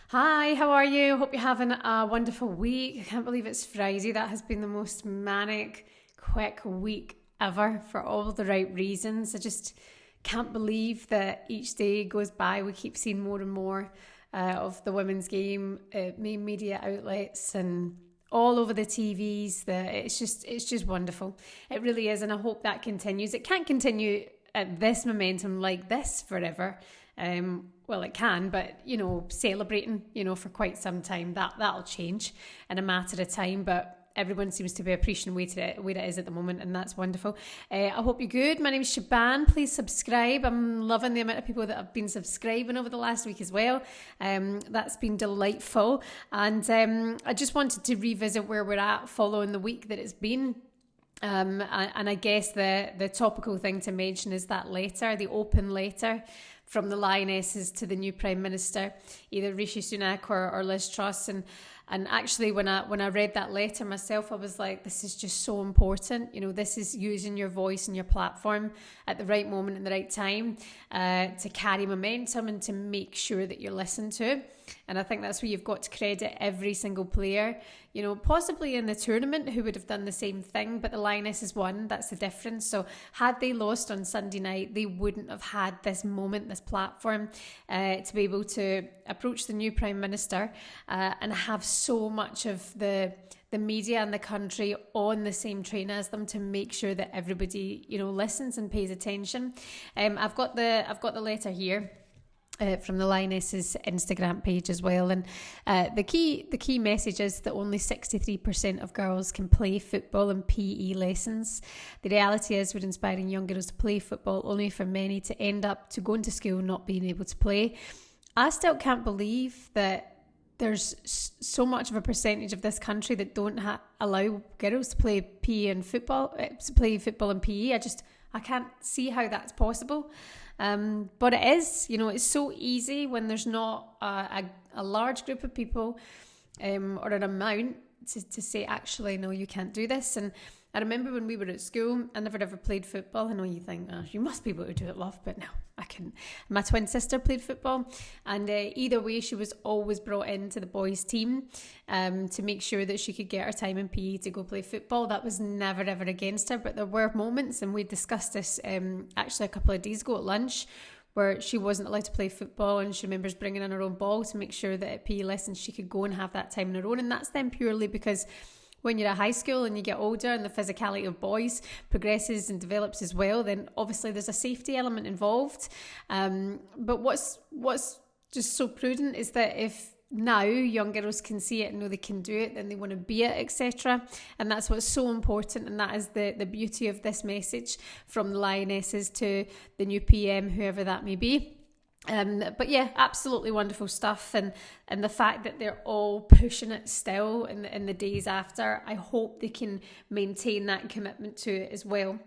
Hi, how are you? Hope you're having a wonderful week. I can't believe it's Friday. That has been the most manic, quick week ever for all the right reasons. I just can't believe that each day goes by, we keep seeing more and more of the women's game, main media outlets and all over the TVs. It's just wonderful. It really is, and I hope that continues. It can't continue at this momentum like this forever. Well, it can, but celebrating, for quite some time, that'll change in a matter of time. But everyone seems to be appreciating where it is at the moment, and that's wonderful. I hope you're good. My name is Shaban. Please subscribe. I'm loving the amount of people that have been subscribing over the last week as well. That's been delightful, and I just wanted to revisit where we're at following the week that it's been. And I guess the topical thing to mention is that letter, the open letter from the Lionesses to the new Prime Minister, either Rishi Sunak or Liz Truss. And actually, when I read that letter myself, I was like, this is just so important. This is using your voice and your platform at the right moment and the right time to carry momentum and to make sure that you're listened to. And I think that's where you've got to credit every single player, possibly in the tournament who would have done the same thing, but the Lionesses won. That's the difference. So had they lost on Sunday night, they wouldn't have had this moment, this platform to be able to approach the new Prime Minister and have so much of the media and the country on the same train as them to make sure that everybody, listens and pays attention. I've got the letter here. From the Lionesses Instagram page as well, and the key message is that only 63% of girls can play football and PE lessons. The reality is we're inspiring young girls to play football, only for many to end up to going to school not being able to play. I still can't believe that there's so much of a percentage of this country that don't allow girls to play play football and PE. I can't see how that's possible. But it is, it's so easy when there's not a large group of people or an amount to say, actually, no, you can't do this. And I remember when we were at school, I never ever played football. I know you think, you must be able to do it, love, but no, I couldn't. My twin sister played football, and either way, she was always brought into the boys' team to make sure that she could get her time in PE to go play football. That was never ever against her, but there were moments, and we discussed this actually a couple of days ago at lunch, where she wasn't allowed to play football, and she remembers bringing in her own ball to make sure that at PE lessons she could go and have that time on her own. And that's then purely because when you're at high school and you get older and the physicality of boys progresses and develops as well, then obviously there's a safety element involved. But what's just so prudent is that if now young girls can see it and know they can do it, then they want to be it, etc. And that's what's so important, and that is the beauty of this message from the Lionesses to the new PM, whoever that may be. But yeah, absolutely wonderful stuff, and the fact that they're all pushing it still in the days after, I hope they can maintain that commitment to it as well.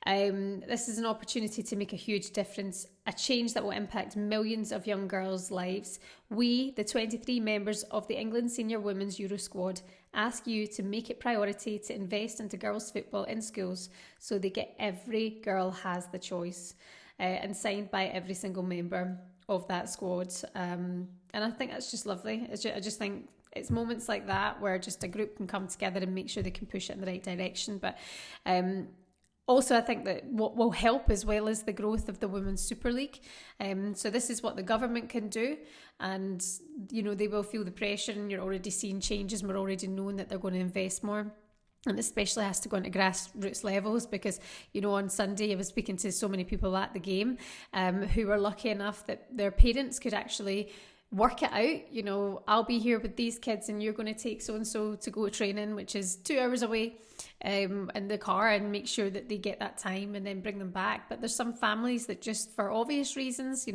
This is an opportunity to make a huge difference, a change that will impact millions of young girls' lives. We, the 23 members of the England Senior Women's Euro squad, ask you to make it priority to invest into girls' football in schools so every girl has the choice. And signed by every single member of that squad. And I think that's just lovely. I just think it's moments like that where just a group can come together and make sure they can push it in the right direction. But also, I think that what will help as well is the growth of the Women's Super League. So this is what the government can do. And, they will feel the pressure, and you're already seeing changes, and we're already knowing that they're going to invest more. And especially has to go into grassroots levels because, on Sunday I was speaking to so many people at the game who were lucky enough that their parents could actually work it out. I'll be here with these kids and you're going to take so-and-so to go training, which is 2 hours away in the car, and make sure that they get that time and then bring them back. But there's some families that just for obvious reasons,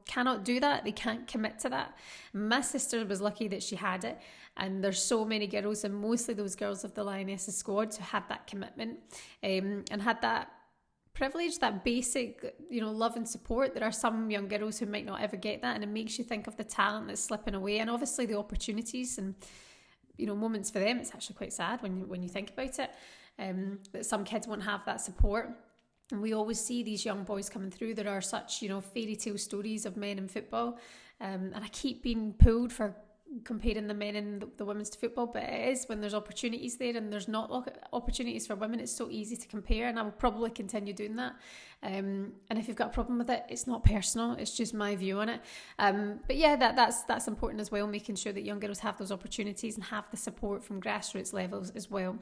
cannot do that. They can't commit to that. My sister was lucky that she had it. And there's so many girls, and mostly those girls of the Lionesses squad, who had that commitment and had that privilege, that basic, love and support. There are some young girls who might not ever get that, and it makes you think of the talent that's slipping away, and obviously the opportunities and moments for them. It's actually quite sad when you think about it, that some kids won't have that support. And we always see these young boys coming through. There are such fairy tale stories of men in football, and I keep being pulled for comparing the men and the women's to football, but it is when there's opportunities there and there's not opportunities for women. It's so easy to compare, and I will probably continue doing that. And if you've got a problem with it, it's not personal, it's just my view on it. But yeah, that's important as well, making sure that young girls have those opportunities and have the support from grassroots levels as well.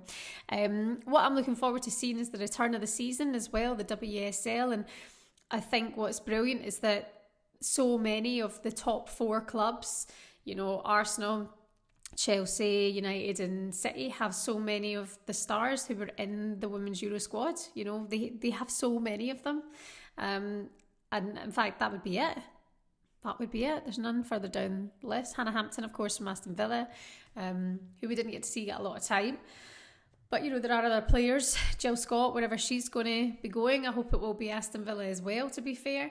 What I'm looking forward to seeing is the return of the season as well, the WSL, and I think what's brilliant is that so many of the top 4 clubs, you know, Arsenal, Chelsea, United and City, have so many of the stars who were in the Women's Euro squad. You know, they have so many of them. And in fact, that would be it. There's none further down the list. Hannah Hampton, of course, from Aston Villa, who we didn't get to see get a lot of time. But, you know, there are other players. Jill Scott, wherever she's going to be going, I hope it will be Aston Villa as well, to be fair.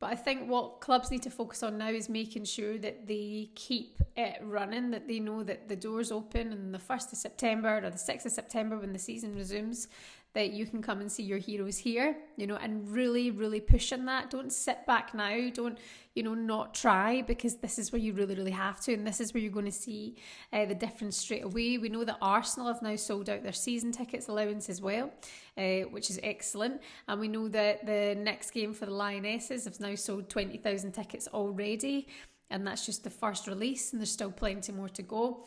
But I think what clubs need to focus on now is making sure that they keep it running, that they know that the door's open on the 1st of September or the 6th of September when the season resumes, that you can come and see your heroes here, you know, and really, really push on that. Don't sit back now. Don't, you know, not try, because this is where you really, really have to. And this is where you're going to see the difference straight away. We know that Arsenal have now sold out their season tickets allowance as well, which is excellent. And we know that the next game for the Lionesses have now sold 20,000 tickets already. And that's just the first release, and there's still plenty more to go.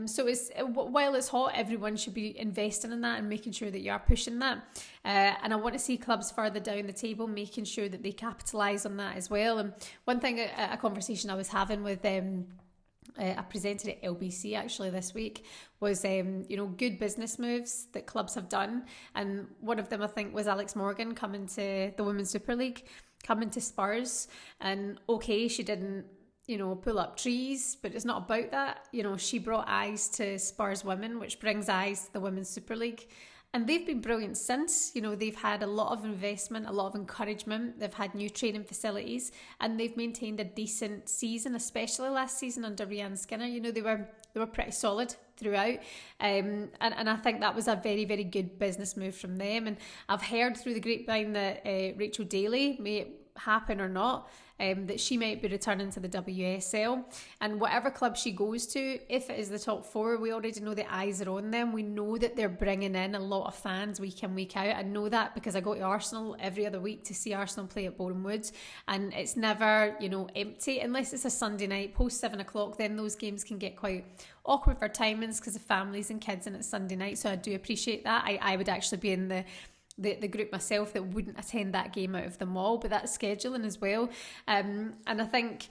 So while it's hot, everyone should be investing in that and making sure that you are pushing that. And I want to see clubs further down the table making sure that they capitalise on that as well. And one thing, a conversation I was having with I presented at LBC actually this week, was you know, good business moves that clubs have done. And one of them, I think, was Alex Morgan coming to the Women's Super League, coming to Spurs. And okay, she didn't, you know, pull up trees, but it's not about that. You know, she brought eyes to Spurs Women, which brings eyes to the Women's Super League. And they've been brilliant since. You know, they've had a lot of investment, a lot of encouragement. They've had new training facilities, and they've maintained a decent season, especially last season under Rianne Skinner. You know, they were pretty solid throughout. And I think that was a very, very good business move from them. And I've heard through the grapevine that Rachel Daly, may it happen or not, that she might be returning to the WSL, and whatever club she goes to, if it is the top 4, we already know the eyes are on them. We know that they're bringing in a lot of fans week in, week out. I know that because I go to Arsenal every other week to see Arsenal play at Borehamwood, and it's never, you know, empty unless it's a Sunday night post 7 o'clock. Then those games can get quite awkward for timings because of families and kids, and it's Sunday night. So I do appreciate that. I would actually be in the group myself that wouldn't attend that game out of them all, but that's scheduling as well. And I think,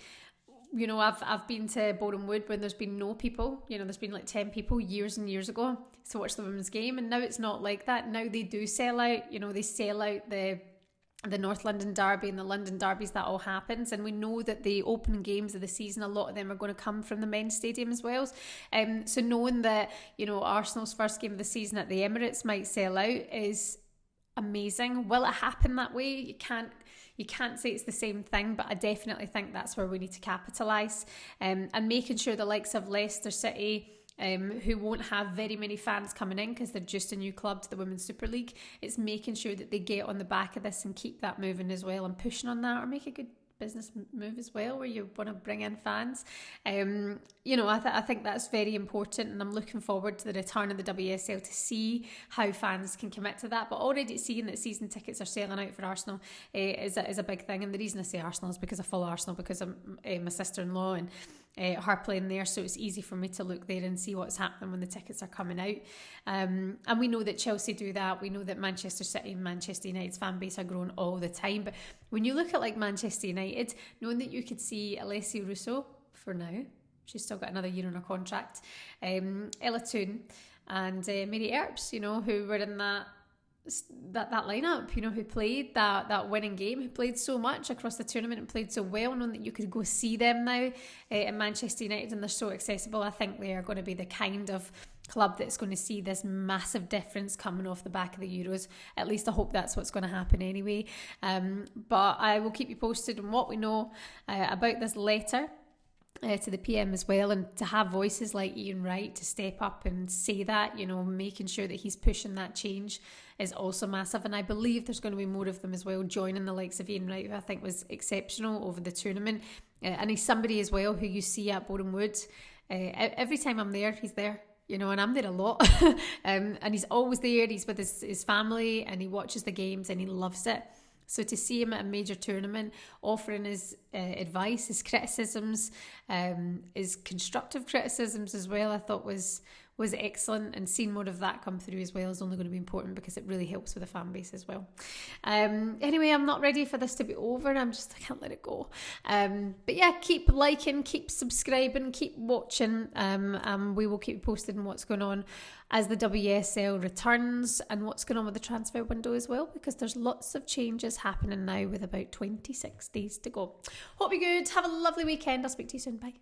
you know, I've been to Borehamwood when there's been no people. You know, there's been like 10 people years and years ago to watch the women's game, and now it's not like that. Now they do sell out. You know, they sell out the North London Derby and the London Derbies. That all happens, and we know that the opening games of the season, a lot of them are going to come from the men's stadium as well. So knowing that, you know, Arsenal's first game of the season at the Emirates might sell out is amazing. Will it happen that way? You can't say it's the same thing, but I definitely think that's where we need to capitalise, and making sure the likes of Leicester City, who won't have very many fans coming in because they're just a new club to the Women's Super League, it's making sure that they get on the back of this and keep that moving as well, and pushing on that, or make a good business move as well where you want to bring in fans. You know, I think that's very important, and I'm looking forward to the return of the WSL to see how fans can commit to that. But already seeing that season tickets are selling out for Arsenal is a big thing. And the reason I say Arsenal is because I follow Arsenal, because I'm my sister-in-law and her playing there, so it's easy for me to look there and see what's happening when the tickets are coming out. And we know that Chelsea do that. We know that Manchester City and Manchester United's fan base are growing all the time. But when you look at like Manchester United, knowing that you could see Alessia Russo for now, she's still got another year on her contract, Ella Toon and Mary Earps, you know, who were in that lineup, you know, who played that winning game, who played so much across the tournament and played so well, knowing that you could go see them now in Manchester United, and they're so accessible. I think they are going to be the kind of club that's going to see this massive difference coming off the back of the Euros. At least I hope that's what's going to happen anyway. But I will keep you posted on what we know about this letter to the PM as well, and to have voices like Ian Wright to step up and say that, you know, making sure that he's pushing that change is also massive. And I believe there's going to be more of them as well, joining the likes of Ian Wright, who I think was exceptional over the tournament, and he's somebody as well who you see at Borehamwood every time I'm there, he's there. And I'm there a lot. And he's always there. He's with his family and he watches the games and he loves it. So to see him at a major tournament, offering his advice, his criticisms, his constructive criticisms as well, I thought was excellent, and seeing more of that come through as well is only going to be important because it really helps with the fan base as well. Anyway, I'm not ready for this to be over. I can't let it go. But yeah, keep liking, keep subscribing, keep watching. We will keep posting what's going on as the WSL returns and what's going on with the transfer window as well, because there's lots of changes happening now with about 26 days to go. Hope you're good. Have a lovely weekend. I'll speak to you soon. Bye.